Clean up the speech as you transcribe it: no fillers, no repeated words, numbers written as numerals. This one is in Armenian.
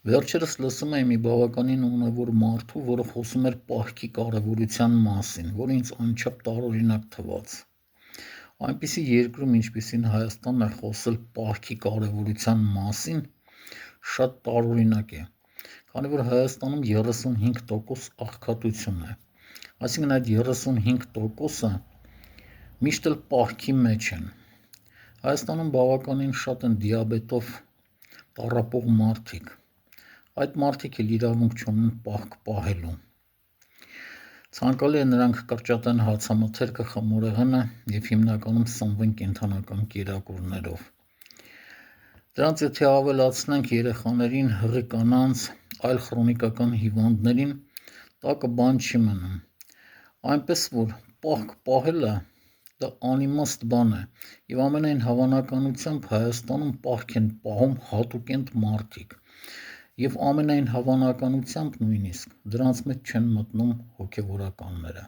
Վերջերս լսում էի մի բավականին ունևոր մարդու, որը խոսում էր պահքի կարևորության մասին, որը ինձ անչափ տարօրինակ թվաց։ Այնպիսի երկրում, ինչպիսին Հայաստանն է, խոսել պահքի կարևորության մասին շատ տարօրինակ է, քանի որ Հայաստանում 35% աղքատություն է, այսինքն այդ 35%-ը միշտ էլ պահքի մեջ են։ Հայաստանում բավականին շատ են դիաբետով տառապող մարդիկ, այդ մարդիկ էլ իրավունք չունեն պահք պահելու։ Ցանկալի է նրանք կրճատեն հացամթերքը, խմորեղենը և հիմնականում սնվեն կենդանական կերակուրներով։ Դրանց եթե ավելացնենք երեխաներին, հղի կանանց, այլ քրոնիկական հիվանդներին, տակը բան չի մնում։ Այնպես որ պահք պահելը դա անիմաստ բան է, և ամենայն հավանականությամբ Հայաստանում պահք են պահում հատուկենտ մարդիկ, և ամենայն հավանականությամբ նույնիսկ դրանց մեջ չեն մտնում հոգևորականները։